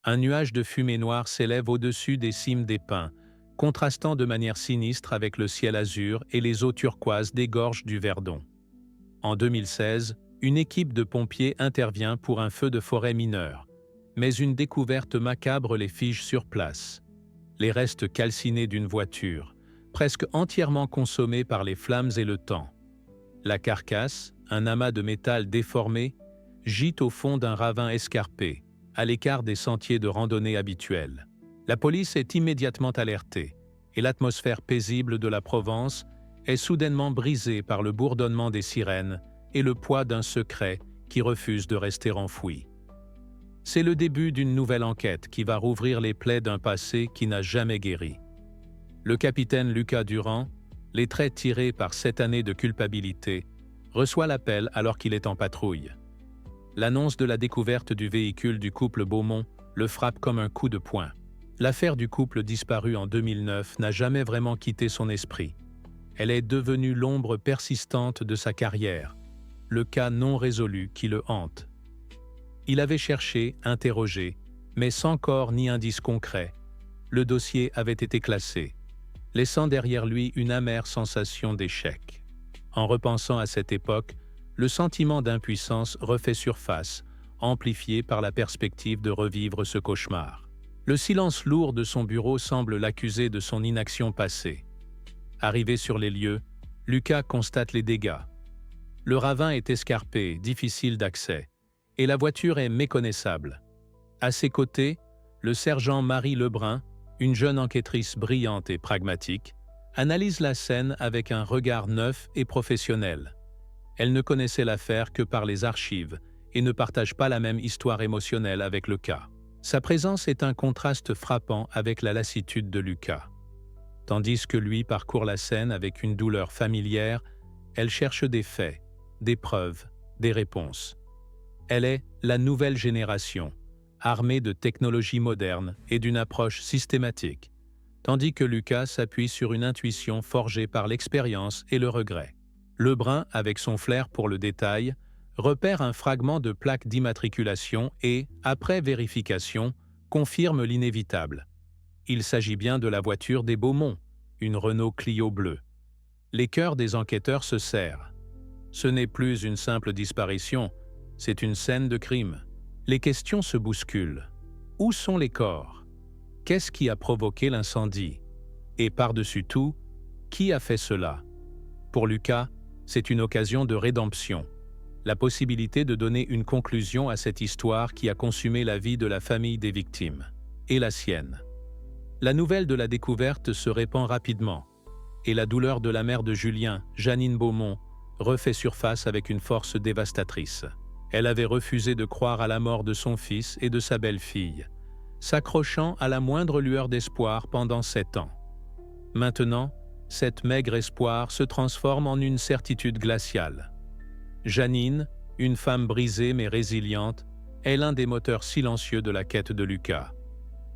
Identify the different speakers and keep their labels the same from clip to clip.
Speaker 1: Un nuage de fumée noire s'élève au-dessus des cimes des pins, contrastant de manière sinistre avec le ciel azur et les eaux turquoises des gorges du Verdon. En 2016, une équipe de pompiers intervient pour un feu de forêt mineur, mais une découverte macabre les fige sur place. Les restes calcinés d'une voiture, presque entièrement consommée par les flammes et le temps. La carcasse, un amas de métal déformé, gît au fond d'un ravin escarpé, à l'écart des sentiers de randonnée habituels. La police est immédiatement alertée, et l'atmosphère paisible de la Provence est soudainement brisée par le bourdonnement des sirènes et le poids d'un secret qui refuse de rester enfoui. C'est le début d'une nouvelle enquête qui va rouvrir les plaies d'un passé qui n'a jamais guéri. Le capitaine Lucas Durand, les traits tirés par 7 années de culpabilité, reçoit l'appel alors qu'il est en patrouille. L'annonce de la découverte du véhicule du couple Beaumont le frappe comme un coup de poing. L'affaire du couple disparu en 2009 n'a jamais vraiment quitté son esprit. Elle est devenue l'ombre persistante de sa carrière, le cas non résolu qui le hante. Il avait cherché, interrogé, mais sans corps ni indice concret. Le dossier avait été classé, laissant derrière lui une amère sensation d'échec. En repensant à cette époque, le sentiment d'impuissance refait surface, amplifié par la perspective de revivre ce cauchemar. Le silence lourd de son bureau semble l'accuser de son inaction passée. Arrivé sur les lieux, Lucas constate les dégâts. Le ravin est escarpé, difficile d'accès, et la voiture est méconnaissable. À ses côtés, le sergent Marie Lebrun, une jeune enquêtrice brillante et pragmatique, analyse la scène avec un regard neuf et professionnel. Elle ne connaissait l'affaire que par les archives et ne partage pas la même histoire émotionnelle avec le cas. Sa présence est un contraste frappant avec la lassitude de Lucas. Tandis que lui parcourt la scène avec une douleur familière, elle cherche des faits, des preuves, des réponses. Elle est la nouvelle génération, armée de technologies modernes et d'une approche systématique, tandis que Lucas s'appuie sur une intuition forgée par l'expérience et le regret. Lebrun, avec son flair pour le détail, repère un fragment de plaque d'immatriculation et, après vérification, confirme l'inévitable. Il s'agit bien de la voiture des Beaumont, une Renault Clio bleue. Les cœurs des enquêteurs se serrent. Ce n'est plus une simple disparition, c'est une scène de crime. Les questions se bousculent. Où sont les corps? Qu'est-ce qui a provoqué l'incendie? Et par-dessus tout, qui a fait cela? Pour Lucas, c'est une occasion de rédemption. La possibilité de donner une conclusion à cette histoire qui a consumé la vie de la famille des victimes, et la sienne. La nouvelle de la découverte se répand rapidement, et la douleur de la mère de Julien, Janine Beaumont, refait surface avec une force dévastatrice. Elle avait refusé de croire à la mort de son fils et de sa belle-fille, s'accrochant à la moindre lueur d'espoir pendant 7 ans. Maintenant, cet maigre espoir se transforme en une certitude glaciale. Janine, une femme brisée mais résiliente, est l'un des moteurs silencieux de la quête de Lucas.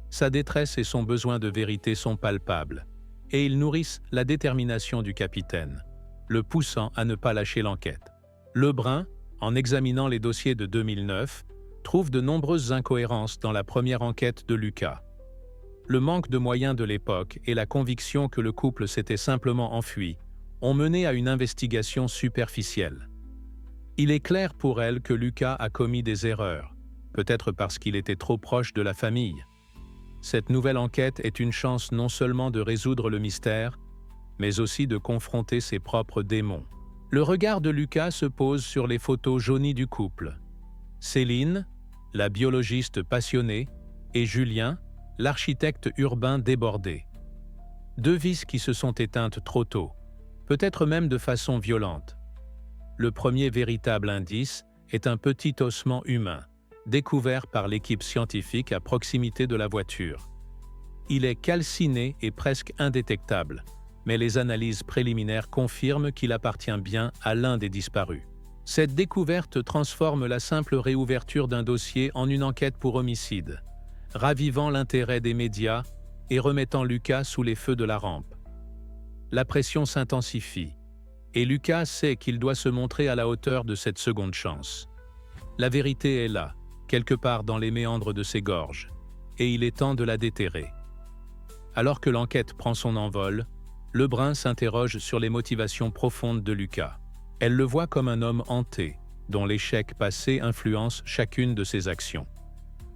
Speaker 1: Sa détresse et son besoin de vérité sont palpables, et ils nourrissent la détermination du capitaine, le poussant à ne pas lâcher l'enquête. Lebrun, en examinant les dossiers de 2009, trouve de nombreuses incohérences dans la première enquête de Lucas. Le manque de moyens de l'époque et la conviction que le couple s'était simplement enfui ont mené à une investigation superficielle. Il est clair pour elle que Lucas a commis des erreurs, peut-être parce qu'il était trop proche de la famille. Cette nouvelle enquête est une chance non seulement de résoudre le mystère, mais aussi de confronter ses propres démons. Le regard de Lucas se pose sur les photos jaunies du couple. Céline, la biologiste passionnée, et Julien, l'architecte urbain débordé. 2 vies qui se sont éteintes trop tôt, peut-être même de façon violente. Le premier véritable indice est un petit ossement humain, découvert par l'équipe scientifique à proximité de la voiture. Il est calciné et presque indétectable, mais les analyses préliminaires confirment qu'il appartient bien à l'un des disparus. Cette découverte transforme la simple réouverture d'un dossier en une enquête pour homicide, ravivant l'intérêt des médias et remettant Lucas sous les feux de la rampe. La pression s'intensifie, et Lucas sait qu'il doit se montrer à la hauteur de cette seconde chance. La vérité est là, quelque part dans les méandres de ses gorges, et il est temps de la déterrer. Alors que l'enquête prend son envol, Lebrun s'interroge sur les motivations profondes de Lucas. Elle le voit comme un homme hanté, dont l'échec passé influence chacune de ses actions.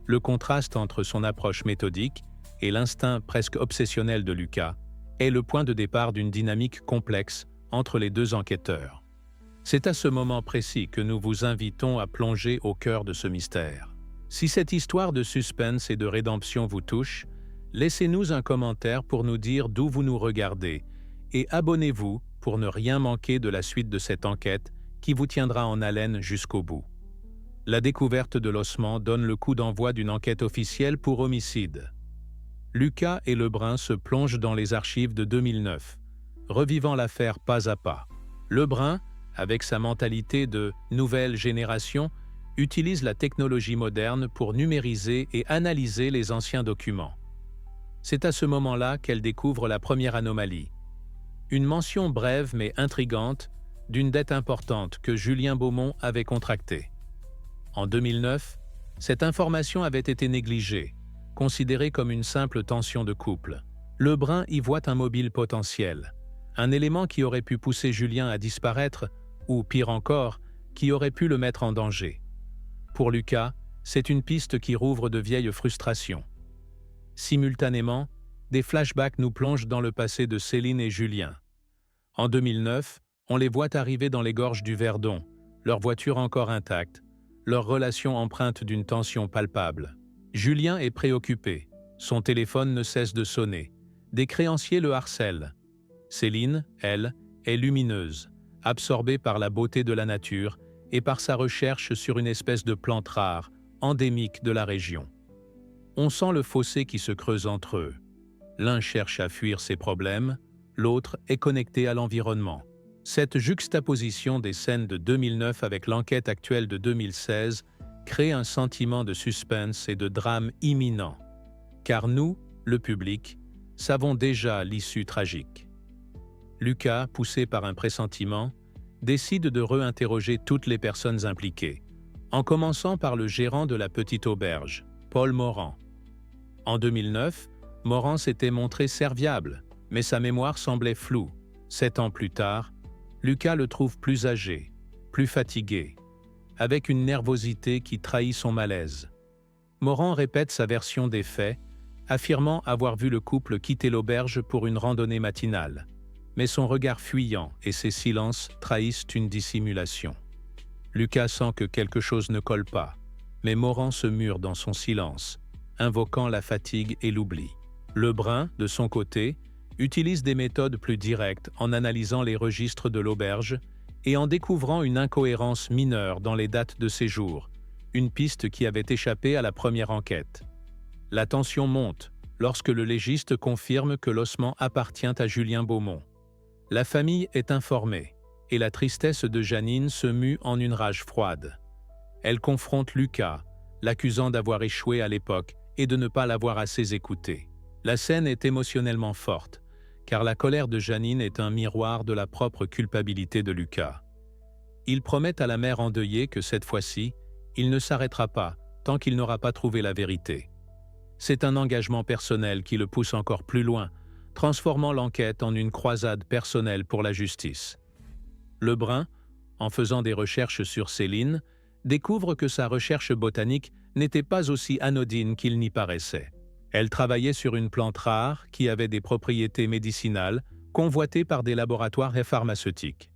Speaker 1: Le contraste entre son approche méthodique et l'instinct presque obsessionnel de Lucas est le point de départ d'une dynamique complexe entre les deux enquêteurs. C'est à ce moment précis que nous vous invitons à plonger au cœur de ce mystère. Si cette histoire de suspense et de rédemption vous touche, laissez-nous un commentaire pour nous dire d'où vous nous regardez et abonnez-vous pour ne rien manquer de la suite de cette enquête qui vous tiendra en haleine jusqu'au bout. La découverte de l'ossement donne le coup d'envoi d'une enquête officielle pour homicide. Lucas et Lebrun se plongent dans les archives de 2009, revivant l'affaire pas à pas. Lebrun, avec sa mentalité de « nouvelle génération », utilise la technologie moderne pour numériser et analyser les anciens documents. C'est à ce moment-là qu'elle découvre la première anomalie. Une mention brève mais intrigante d'une dette importante que Julien Baumont avait contractée. En 2009, cette information avait été négligée, considérée comme une simple tension de couple. Lebrun y voit un mobile potentiel, un élément qui aurait pu pousser Julien à disparaître, ou pire encore, qui aurait pu le mettre en danger. Pour Lucas, c'est une piste qui rouvre de vieilles frustrations. Simultanément, des flashbacks nous plongent dans le passé de Céline et Julien. En 2009, on les voit arriver dans les gorges du Verdon, leur voiture encore intacte, leur relation empreinte d'une tension palpable. Julien est préoccupé, son téléphone ne cesse de sonner, des créanciers le harcèlent. Céline, elle, est lumineuse, absorbée par la beauté de la nature et par sa recherche sur une espèce de plante rare, endémique de la région. On sent le fossé qui se creuse entre eux. L'un cherche à fuir ses problèmes, l'autre est connecté à l'environnement. Cette juxtaposition des scènes de 2009 avec l'enquête actuelle de 2016 crée un sentiment de suspense et de drame imminent, car nous, le public, savons déjà l'issue tragique. Lucas, poussé par un pressentiment, décide de réinterroger toutes les personnes impliquées, en commençant par le gérant de la petite auberge, Paul Morand. En 2009, Morand s'était montré serviable, mais sa mémoire semblait floue. 7 ans plus tard, Lucas le trouve plus âgé, plus fatigué, avec une nervosité qui trahit son malaise. Morand répète sa version des faits, affirmant avoir vu le couple quitter l'auberge pour une randonnée matinale, mais son regard fuyant et ses silences trahissent une dissimulation. Lucas sent que quelque chose ne colle pas, mais Morand se mure dans son silence, invoquant la fatigue et l'oubli. Lebrun, de son côté, utilise des méthodes plus directes en analysant les registres de l'auberge et en découvrant une incohérence mineure dans les dates de séjour, une piste qui avait échappé à la première enquête. La tension monte lorsque le légiste confirme que l'ossement appartient à Julien Baumont. La famille est informée et la tristesse de Janine se mue en une rage froide. Elle confronte Lucas, l'accusant d'avoir échoué à l'époque et de ne pas l'avoir assez écouté. La scène est émotionnellement forte, car la colère de Janine est un miroir de la propre culpabilité de Lucas. Il promet à la mère endeuillée que cette fois-ci, il ne s'arrêtera pas tant qu'il n'aura pas trouvé la vérité. C'est un engagement personnel qui le pousse encore plus loin, transformant l'enquête en une croisade personnelle pour la justice. Lebrun, en faisant des recherches sur Céline, découvre que sa recherche botanique n'était pas aussi anodine qu'il n'y paraissait. Elle travaillait sur une plante rare qui avait des propriétés médicinales, convoitées par des laboratoires pharmaceutiques.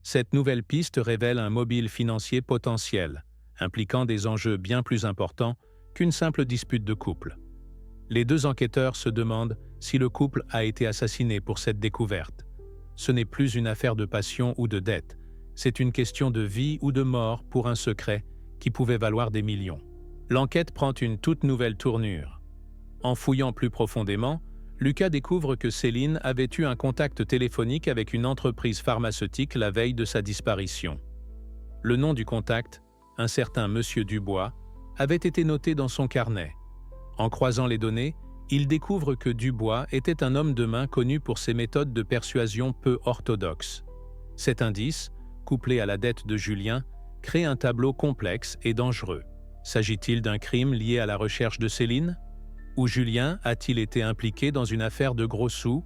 Speaker 1: Cette nouvelle piste révèle un mobile financier potentiel, impliquant des enjeux bien plus importants qu'une simple dispute de couple. Les deux enquêteurs se demandent si le couple a été assassiné pour cette découverte. Ce n'est plus une affaire de passion ou de dette, c'est une question de vie ou de mort pour un secret qui pouvait valoir des millions. L'enquête prend une toute nouvelle tournure. En fouillant plus profondément, Lucas découvre que Céline avait eu un contact téléphonique avec une entreprise pharmaceutique la veille de sa disparition. Le nom du contact, un certain Monsieur Dubois, avait été noté dans son carnet. En croisant les données, il découvre que Dubois était un homme de main connu pour ses méthodes de persuasion peu orthodoxes. Cet indice, couplé à la dette de Julien, crée un tableau complexe et dangereux. S'agit-il d'un crime lié à la recherche de Céline ? Ou Julien a-t-il été impliqué dans une affaire de gros sous?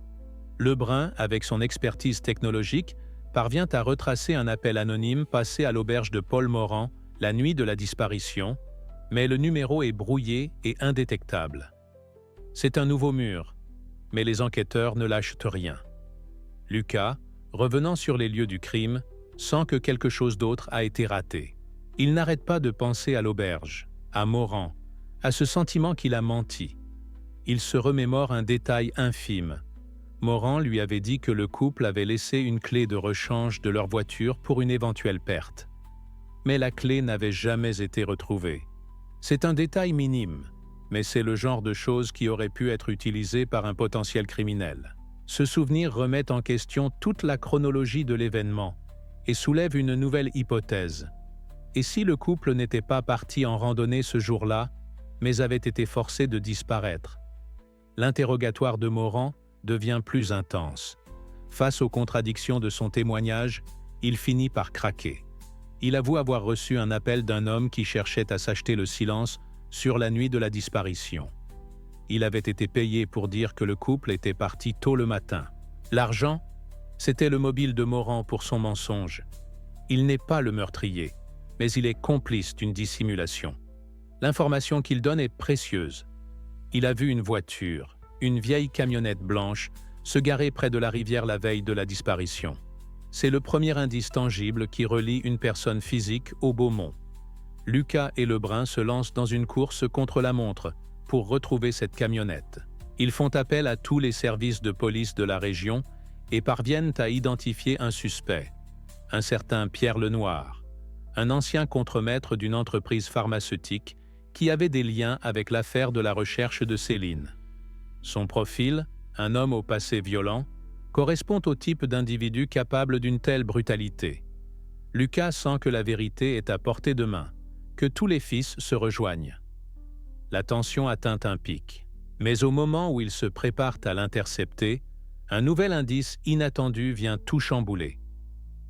Speaker 1: Lebrun, avec son expertise technologique, parvient à retracer un appel anonyme passé à l'auberge de Paul Morand la nuit de la disparition, mais le numéro est brouillé et indétectable. C'est un nouveau mur, mais les enquêteurs ne lâchent rien. Lucas, revenant sur les lieux du crime, sent que quelque chose d'autre a été raté. Il n'arrête pas de penser à l'auberge, à Morand, à ce sentiment qu'il a menti. Il se remémore un détail infime. Morand lui avait dit que le couple avait laissé une clé de rechange de leur voiture pour une éventuelle perte. Mais la clé n'avait jamais été retrouvée. C'est un détail minime, mais c'est le genre de chose qui aurait pu être utilisé par un potentiel criminel. Ce souvenir remet en question toute la chronologie de l'événement et soulève une nouvelle hypothèse. Et si le couple n'était pas parti en randonnée ce jour-là, mais avait été forcé de disparaître? L'interrogatoire de Morand devient plus intense. Face aux contradictions de son témoignage, il finit par craquer. Il avoue avoir reçu un appel d'un homme qui cherchait à s'acheter le silence sur la nuit de la disparition. Il avait été payé pour dire que le couple était parti tôt le matin. L'argent, c'était le mobile de Morand pour son mensonge. Il n'est pas le meurtrier, mais il est complice d'une dissimulation. L'information qu'il donne est précieuse. Il a vu une voiture, une vieille camionnette blanche, se garer près de la rivière la veille de la disparition. C'est le premier indice tangible qui relie une personne physique au Beaumont. Lucas et Lebrun se lancent dans une course contre la montre pour retrouver cette camionnette. Ils font appel à tous les services de police de la région et parviennent à identifier un suspect, un certain Pierre Lenoir, un ancien contremaître d'une entreprise pharmaceutique qui avait des liens avec l'affaire de la recherche de Céline. Son profil, un homme au passé violent, correspond au type d'individu capable d'une telle brutalité. Lucas sent que la vérité est à portée de main, que tous les fils se rejoignent. La tension atteint un pic, mais au moment où ils se préparent à l'intercepter, un nouvel indice inattendu vient tout chambouler.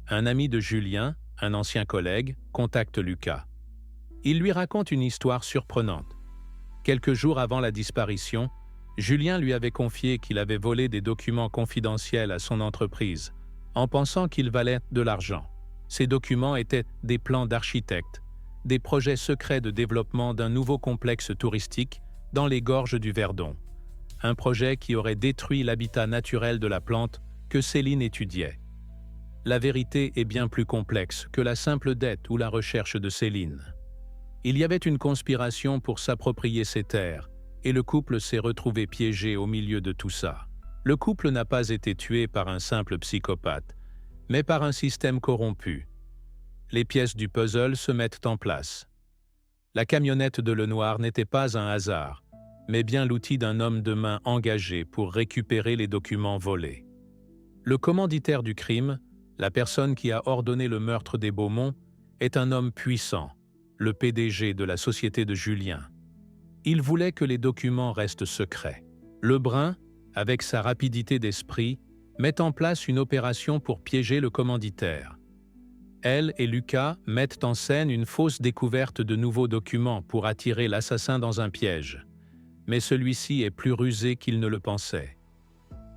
Speaker 1: Un ami de Julien, un ancien collègue, contacte Lucas. Il lui raconte une histoire surprenante. Quelques jours avant la disparition, Julien lui avait confié qu'il avait volé des documents confidentiels à son entreprise, en pensant qu'ils valaient de l'argent. Ces documents étaient des plans d'architectes, des projets secrets de développement d'un nouveau complexe touristique dans les gorges du Verdon. Un projet qui aurait détruit l'habitat naturel de la plante que Céline étudiait. La vérité est bien plus complexe que la simple dette ou la recherche de Céline. Il y avait une conspiration pour s'approprier ces terres, et le couple s'est retrouvé piégé au milieu de tout ça. Le couple n'a pas été tué par un simple psychopathe, mais par un système corrompu. Les pièces du puzzle se mettent en place. La camionnette de Lenoir n'était pas un hasard, mais bien l'outil d'un homme de main engagé pour récupérer les documents volés. Le commanditaire du crime, la personne qui a ordonné le meurtre des Beaumont, est un homme puissant, le PDG de la société de Julien. Il voulait que les documents restent secrets. Lebrun, avec sa rapidité d'esprit, met en place une opération pour piéger le commanditaire. Elle et Lucas mettent en scène une fausse découverte de nouveaux documents pour attirer l'assassin dans un piège. Mais celui-ci est plus rusé qu'il ne le pensait.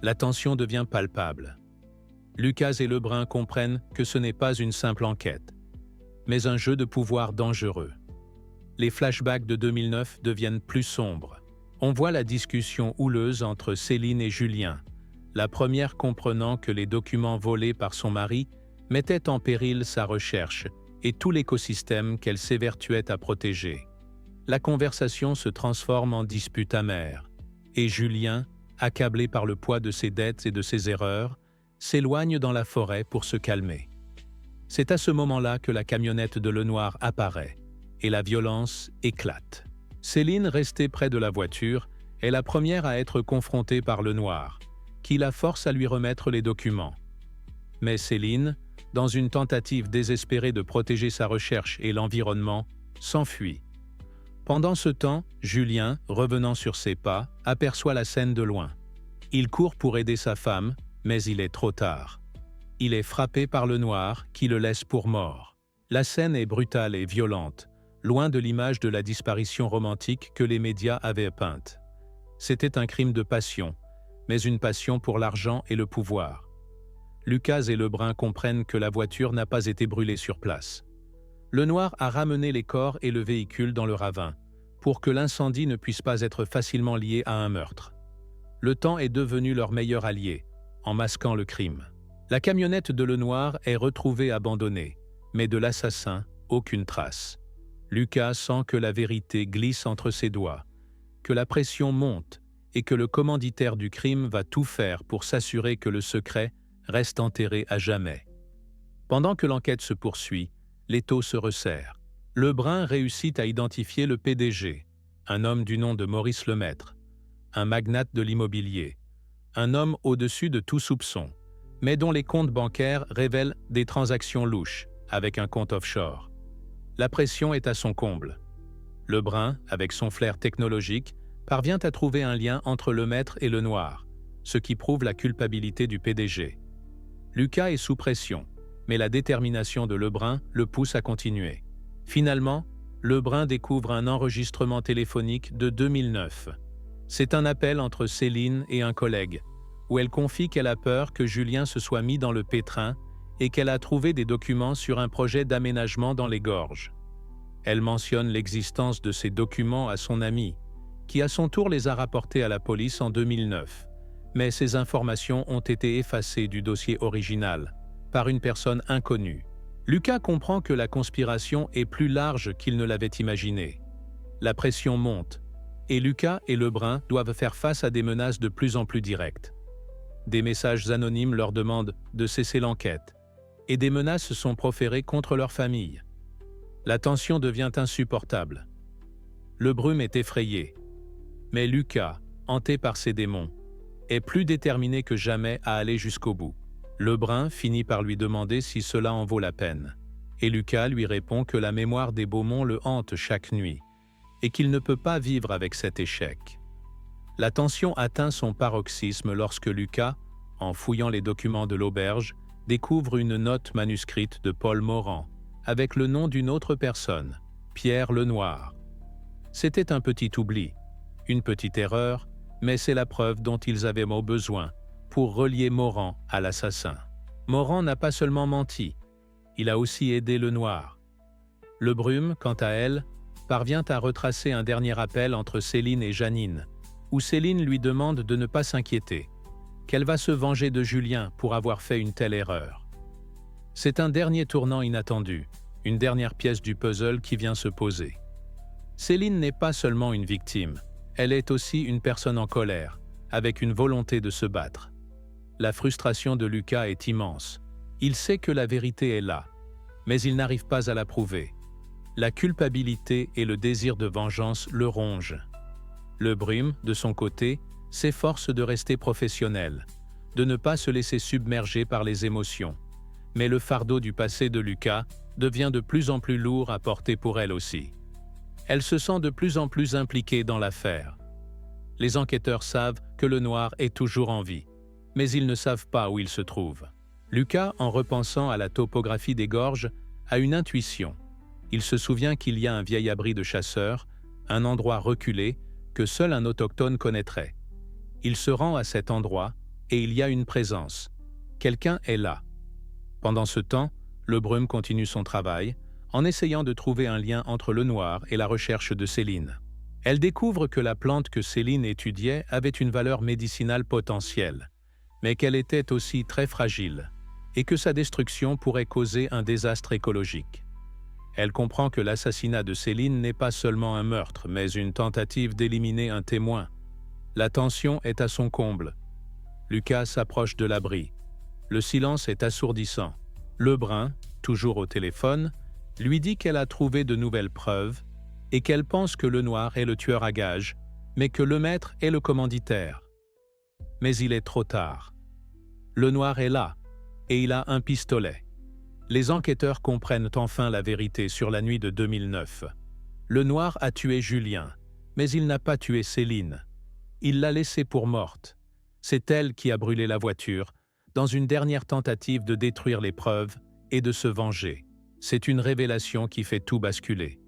Speaker 1: La tension devient palpable. Lucas et Lebrun comprennent que ce n'est pas une simple enquête, mais un jeu de pouvoir dangereux. Les flashbacks de 2009 deviennent plus sombres. On voit la discussion houleuse entre Céline et Julien, la première comprenant que les documents volés par son mari mettaient en péril sa recherche et tout l'écosystème qu'elle s'évertuait à protéger. La conversation se transforme en dispute amère, et Julien, accablé par le poids de ses dettes et de ses erreurs, s'éloigne dans la forêt pour se calmer. C'est à ce moment-là que la camionnette de Lenoir apparaît, et la violence éclate. Céline, restée près de la voiture, est la première à être confrontée par Lenoir, qui la force à lui remettre les documents. Mais Céline, dans une tentative désespérée de protéger sa recherche et l'environnement, s'enfuit. Pendant ce temps, Julien, revenant sur ses pas, aperçoit la scène de loin. Il court pour aider sa femme, mais il est trop tard. Il est frappé par Lenoir, qui le laisse pour mort. La scène est brutale et violente, loin de l'image de la disparition romantique que les médias avaient peinte. C'était un crime de passion, mais une passion pour l'argent et le pouvoir. Lucas et Lebrun comprennent que la voiture n'a pas été brûlée sur place. Lenoir a ramené les corps et le véhicule dans le ravin, pour que l'incendie ne puisse pas être facilement lié à un meurtre. Le temps est devenu leur meilleur allié, en masquant le crime. La camionnette de Lenoir est retrouvée abandonnée, mais de l'assassin, aucune trace. Lucas sent que la vérité glisse entre ses doigts, que la pression monte et que le commanditaire du crime va tout faire pour s'assurer que le secret reste enterré à jamais. Pendant que l'enquête se poursuit, l'étau se resserre. Lebrun réussit à identifier le PDG, un homme du nom de Maurice Lemaître, un magnate de l'immobilier, un homme au-dessus de tout soupçon, mais dont les comptes bancaires révèlent des transactions louches avec un compte offshore. La pression est à son comble. Lebrun, avec son flair technologique, parvient à trouver un lien entre Lemaître et Lenoir, ce qui prouve la culpabilité du PDG. Lucas est sous pression, mais la détermination de Lebrun le pousse à continuer. Finalement, Lebrun découvre un enregistrement téléphonique de 2009. C'est un appel entre Céline et un collègue, où elle confie qu'elle a peur que Julien se soit mis dans le pétrin et qu'elle a trouvé des documents sur un projet d'aménagement dans les gorges. Elle mentionne l'existence de ces documents à son ami, qui à son tour les a rapportés à la police en 2009. Mais ces informations ont été effacées du dossier original, par une personne inconnue. Lucas comprend que la conspiration est plus large qu'il ne l'avait imaginé. La pression monte, et Lucas et Lebrun doivent faire face à des menaces de plus en plus directes. Des messages anonymes leur demandent de cesser l'enquête, et des menaces sont proférées contre leur famille. La tension devient insupportable. Le Brume est effrayé, mais Lucas, hanté par ses démons, est plus déterminé que jamais à aller jusqu'au bout. Lebrun finit par lui demander si cela en vaut la peine, et Lucas lui répond que la mémoire des Beaumont le hante chaque nuit, et qu'il ne peut pas vivre avec cet échec. La tension atteint son paroxysme lorsque Lucas, en fouillant les documents de l'auberge, découvre une note manuscrite de Paul Morand, avec le nom d'une autre personne, Pierre Lenoir. C'était un petit oubli, une petite erreur, mais c'est la preuve dont ils avaient besoin pour relier Morand à l'assassin. Morand n'a pas seulement menti, il a aussi aidé Lenoir. Le Brume, quant à elle, parvient à retracer un dernier appel entre Céline et Janine, où Céline lui demande de ne pas s'inquiéter, qu'elle va se venger de Julien pour avoir fait une telle erreur. C'est un dernier tournant inattendu, une dernière pièce du puzzle qui vient se poser. Céline n'est pas seulement une victime, elle est aussi une personne en colère, avec une volonté de se battre. La frustration de Lucas est immense. Il sait que la vérité est là, mais il n'arrive pas à la prouver. La culpabilité et le désir de vengeance le rongent. Le Brume, de son côté, s'efforce de rester professionnel, de ne pas se laisser submerger par les émotions. Mais le fardeau du passé de Lucas devient de plus en plus lourd à porter pour elle aussi. Elle se sent de plus en plus impliquée dans l'affaire. Les enquêteurs savent que Lenoir est toujours en vie, mais ils ne savent pas où il se trouve. Lucas, en repensant à la topographie des gorges, a une intuition. Il se souvient qu'il y a un vieil abri de chasseurs, un endroit reculé que seul un autochtone connaîtrait. Il se rend à cet endroit et il y a une présence. Quelqu'un est là. Pendant ce temps, le Brume continue son travail, en essayant de trouver un lien entre Lenoir et la recherche de Céline. Elle découvre que la plante que Céline étudiait avait une valeur médicinale potentielle, mais qu'elle était aussi très fragile, et que sa destruction pourrait causer un désastre écologique. Elle comprend que l'assassinat de Céline n'est pas seulement un meurtre, mais une tentative d'éliminer un témoin. La tension est à son comble. Lucas s'approche de l'abri. Le silence est assourdissant. Lebrun, toujours au téléphone, lui dit qu'elle a trouvé de nouvelles preuves et qu'elle pense que Lenoir est le tueur à gages, mais que Lemaître est le commanditaire. Mais il est trop tard. Lenoir est là, et il a un pistolet. Les enquêteurs comprennent enfin la vérité sur la nuit de 2009. Lenoir a tué Julien, mais il n'a pas tué Céline. Il l'a laissée pour morte. C'est elle qui a brûlé la voiture, dans une dernière tentative de détruire les preuves et de se venger. C'est une révélation qui fait tout basculer.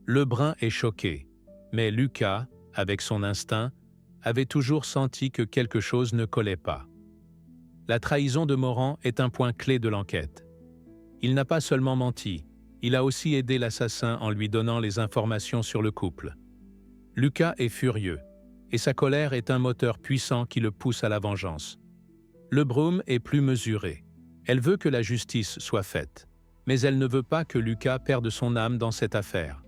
Speaker 1: Lebrun est choqué, mais Lucas, avec son instinct, avait toujours senti que quelque chose ne collait pas. La trahison de Morand est un point clé de l'enquête. Il n'a pas seulement menti, il a aussi aidé l'assassin en lui donnant les informations sur le couple. Lucas est furieux, et sa colère est un moteur puissant qui le pousse à la vengeance. Lebrum est plus mesurée. Elle veut que la justice soit faite, mais elle ne veut pas que Lucas perde son âme dans cette affaire.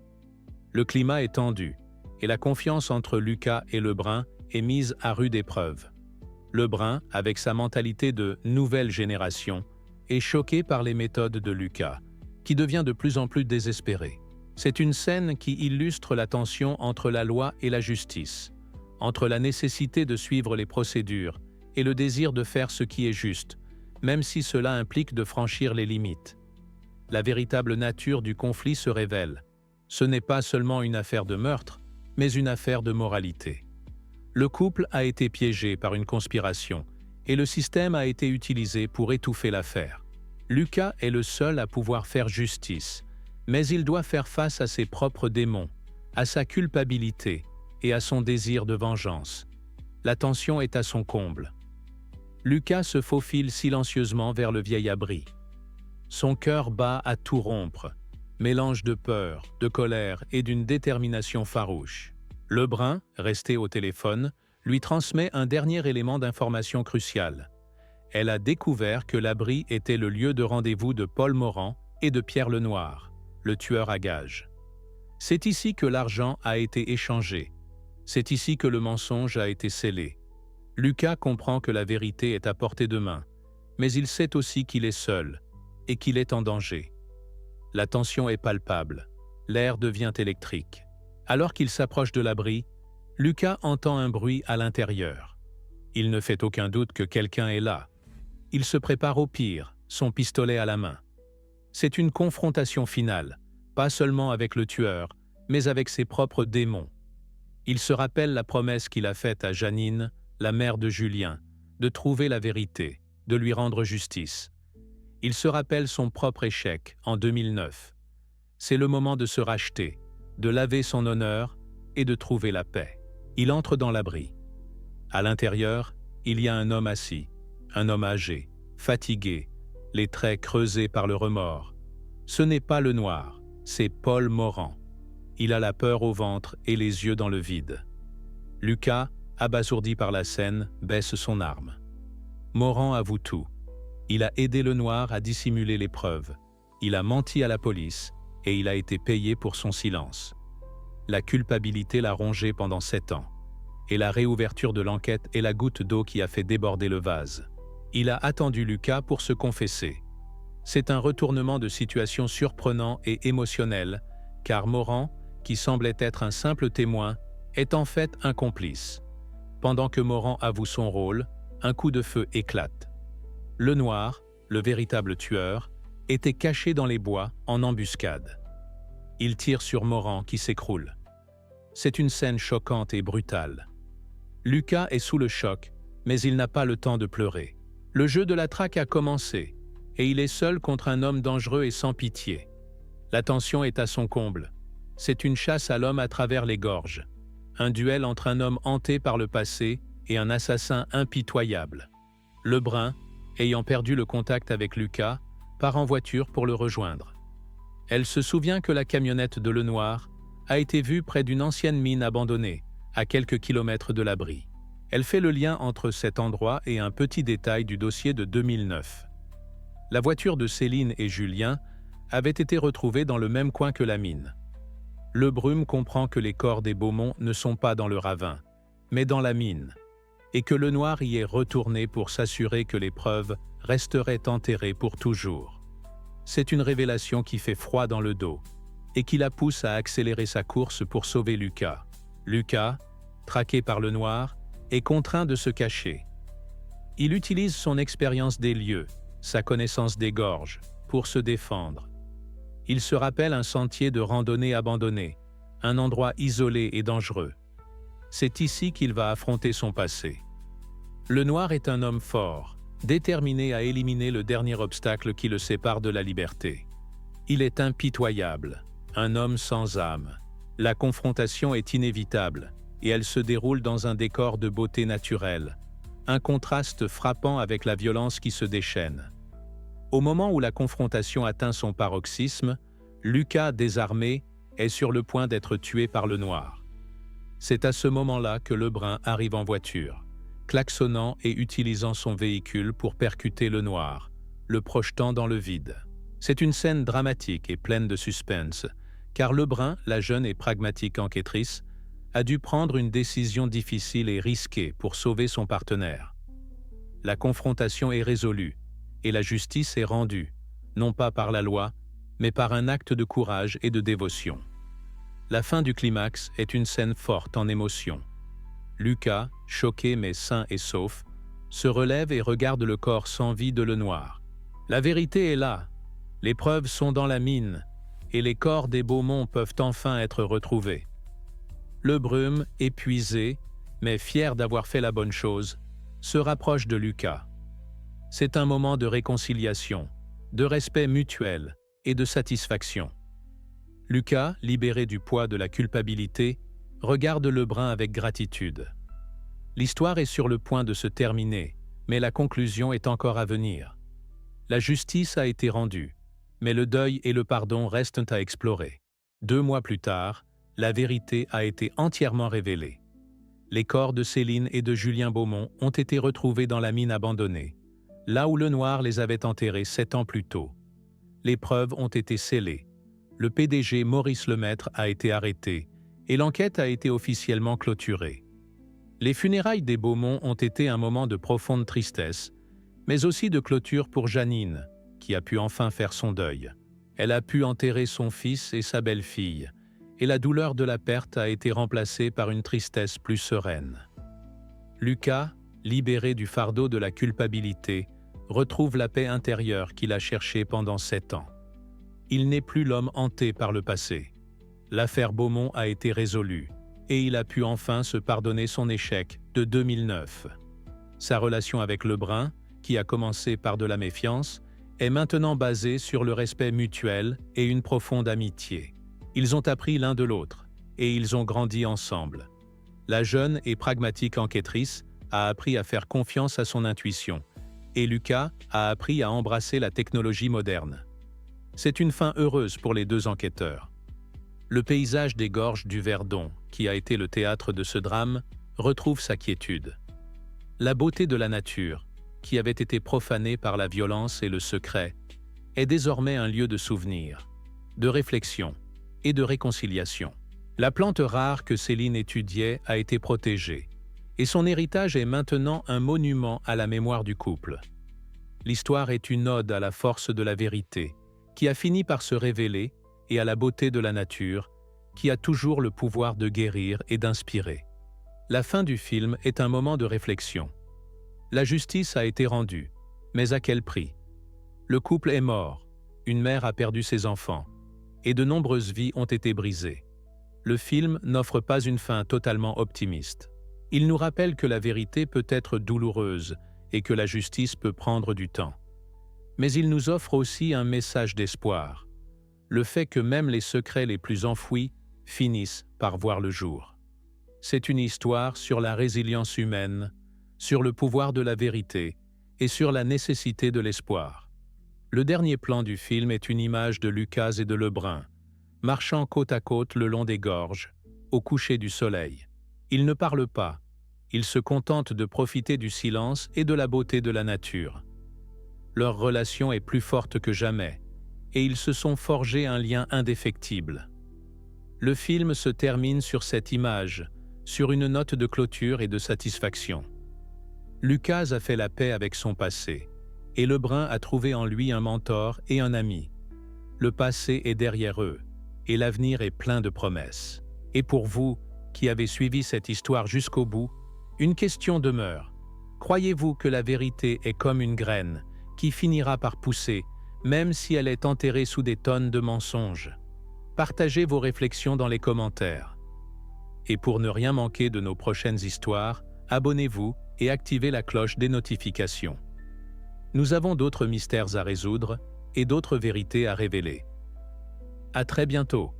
Speaker 1: Le climat est tendu, et la confiance entre Lucas et Lebrun est mise à rude épreuve. Lebrun, avec sa mentalité de « nouvelle génération », est choqué par les méthodes de Lucas, qui devient de plus en plus désespéré. C'est une scène qui illustre la tension entre la loi et la justice, entre la nécessité de suivre les procédures et le désir de faire ce qui est juste, même si cela implique de franchir les limites. La véritable nature du conflit se révèle. Ce n'est pas seulement une affaire de meurtre, mais une affaire de moralité. Le couple a été piégé par une conspiration et le système a été utilisé pour étouffer l'affaire. Lucas est le seul à pouvoir faire justice, mais il doit faire face à ses propres démons, à sa culpabilité et à son désir de vengeance. La tension est à son comble. Lucas se faufile silencieusement vers le vieil abri. Son cœur bat à tout rompre, mélange de peur, de colère et d'une détermination farouche. Lebrun, resté au téléphone, lui transmet un dernier élément d'information crucial. Elle a découvert que l'abri était le lieu de rendez-vous de Paul Morand et de Pierre Lenoir, le tueur à gages. C'est ici que l'argent a été échangé. C'est ici que le mensonge a été scellé. Lucas comprend que la vérité est à portée de main, mais il sait aussi qu'il est seul et qu'il est en danger. La tension est palpable. L'air devient électrique. Alors qu'il s'approche de l'abri, Lucas entend un bruit à l'intérieur. Il ne fait aucun doute que quelqu'un est là. Il se prépare au pire, son pistolet à la main. C'est une confrontation finale, pas seulement avec le tueur, mais avec ses propres démons. Il se rappelle la promesse qu'il a faite à Janine, la mère de Julien, de trouver la vérité, de lui rendre justice. Il se rappelle son propre échec en 2009. C'est le moment de se racheter, de laver son honneur et de trouver la paix. Il entre dans l'abri. À l'intérieur, il y a un homme assis, un homme âgé, fatigué, les traits creusés par le remords. Ce n'est pas Lenoir, c'est Paul Morand. Il a la peur au ventre et les yeux dans le vide. Lucas, abasourdi par la scène, baisse son arme. Morand avoue tout. Il a aidé Lenoir à dissimuler les preuves. Il a menti à la police et il a été payé pour son silence. La culpabilité l'a rongé pendant 7 ans. Et la réouverture de l'enquête est la goutte d'eau qui a fait déborder le vase. Il a attendu Lucas pour se confesser. C'est un retournement de situation surprenant et émotionnel, car Morand, qui semblait être un simple témoin, est en fait un complice. Pendant que Morand avoue son rôle, un coup de feu éclate. Lenoir, le véritable tueur, était caché dans les bois en embuscade. Il tire sur Morand qui s'écroule. C'est une scène choquante et brutale. Lucas est sous le choc, mais il n'a pas le temps de pleurer. Le jeu de la traque a commencé, et il est seul contre un homme dangereux et sans pitié. La tension est à son comble. C'est une chasse à l'homme à travers les gorges. Un duel entre un homme hanté par le passé et un assassin impitoyable. Lebrun, ayant perdu le contact avec Lucas, part en voiture pour le rejoindre. Elle se souvient que la camionnette de Lenoir a été vue près d'une ancienne mine abandonnée, à quelques kilomètres de l'abri. Elle fait le lien entre cet endroit et un petit détail du dossier de 2009. La voiture de Céline et Julien avait été retrouvée dans le même coin que la mine. Lebrum comprend que les corps des Beaumont ne sont pas dans le ravin, mais dans la mine, et que Lenoir y est retourné pour s'assurer que les preuves resteraient enterrées pour toujours. C'est une révélation qui fait froid dans le dos, et qui la pousse à accélérer sa course pour sauver Lucas. Lucas, traqué par Lenoir, est contraint de se cacher. Il utilise son expérience des lieux, sa connaissance des gorges, pour se défendre. Il se rappelle un sentier de randonnée abandonné, un endroit isolé et dangereux. C'est ici qu'il va affronter son passé. Lenoir est un homme fort, déterminé à éliminer le dernier obstacle qui le sépare de la liberté. Il est impitoyable, un homme sans âme. La confrontation est inévitable, et elle se déroule dans un décor de beauté naturelle, un contraste frappant avec la violence qui se déchaîne. Au moment où la confrontation atteint son paroxysme, Lucas, désarmé, est sur le point d'être tué par le noir. C'est à ce moment-là que Lebrun arrive en voiture, klaxonnant et utilisant son véhicule pour percuter le noir, le projetant dans le vide. C'est une scène dramatique et pleine de suspense, car Lebrun, la jeune et pragmatique enquêtrice, a dû prendre une décision difficile et risquée pour sauver son partenaire. La confrontation est résolue, et la justice est rendue, non pas par la loi, mais par un acte de courage et de dévotion. La fin du climax est une scène forte en émotion. Lucas, choqué mais sain et sauf, se relève et regarde le corps sans vie de Lenoir. La vérité est là, les preuves sont dans la mine, et les corps des Beaumont peuvent enfin être retrouvés. Lebrun, épuisé, mais fier d'avoir fait la bonne chose, se rapproche de Lucas. C'est un moment de réconciliation, de respect mutuel et de satisfaction. Lucas, libéré du poids de la culpabilité, regarde Lebrun avec gratitude. L'histoire est sur le point de se terminer, mais la conclusion est encore à venir. La justice a été rendue, mais le deuil et le pardon restent à explorer. 2 mois plus tard, la vérité a été entièrement révélée. Les corps de Céline et de Julien Beaumont ont été retrouvés dans la mine abandonnée, là où Lenoir les avait enterrés 7 ans plus tôt. Les preuves ont été scellées. Le PDG Maurice Lemaître a été arrêté et l'enquête a été officiellement clôturée. Les funérailles des Beaumont ont été un moment de profonde tristesse, mais aussi de clôture pour Janine, qui a pu enfin faire son deuil. Elle a pu enterrer son fils et sa belle-fille, et la douleur de la perte a été remplacée par une tristesse plus sereine. Lucas, libéré du fardeau de la culpabilité, retrouve la paix intérieure qu'il a cherchée pendant 7 ans. Il n'est plus l'homme hanté par le passé. L'affaire Beaumont a été résolue, et il a pu enfin se pardonner son échec de 2009. Sa relation avec Lebrun, qui a commencé par de la méfiance, est maintenant basée sur le respect mutuel et une profonde amitié. Ils ont appris l'un de l'autre, et ils ont grandi ensemble. La jeune et pragmatique enquêtrice a appris à faire confiance à son intuition, et Lucas a appris à embrasser la technologie moderne. C'est une fin heureuse pour les 2 enquêteurs. Le paysage des gorges du Verdon, qui a été le théâtre de ce drame, retrouve sa quiétude. La beauté de la nature, qui avait été profanée par la violence et le secret, est désormais un lieu de souvenir, de réflexion et de réconciliation. La plante rare que Céline étudiait a été protégée, et son héritage est maintenant un monument à la mémoire du couple. L'histoire est une ode à la force de la vérité, qui a fini par se révéler, et à la beauté de la nature, qui a toujours le pouvoir de guérir et d'inspirer. La fin du film est un moment de réflexion. La justice a été rendue, mais à quel prix? Le couple est mort, une mère a perdu ses enfants, et de nombreuses vies ont été brisées. Le film n'offre pas une fin totalement optimiste. Il nous rappelle que la vérité peut être douloureuse et que la justice peut prendre du temps. Mais il nous offre aussi un message d'espoir, le fait que même les secrets les plus enfouis finissent par voir le jour. C'est une histoire sur la résilience humaine, sur le pouvoir de la vérité et sur la nécessité de l'espoir. Le dernier plan du film est une image de Lucas et de Lebrun, marchant côte à côte le long des gorges, au coucher du soleil. Ils ne parlent pas, ils se contentent de profiter du silence et de la beauté de la nature. Leur relation est plus forte que jamais, et ils se sont forgés un lien indéfectible. Le film se termine sur cette image, sur une note de clôture et de satisfaction. Lucas a fait la paix avec son passé, et Lebrun a trouvé en lui un mentor et un ami. Le passé est derrière eux, et l'avenir est plein de promesses. Et pour vous, qui avez suivi cette histoire jusqu'au bout, une question demeure. Croyez-vous que la vérité est comme une graine, qui finira par pousser, même si elle est enterrée sous des tonnes de mensonges? Partagez vos réflexions dans les commentaires. Et pour ne rien manquer de nos prochaines histoires, abonnez-vous et activez la cloche des notifications. Nous avons d'autres mystères à résoudre et d'autres vérités à révéler. À très bientôt.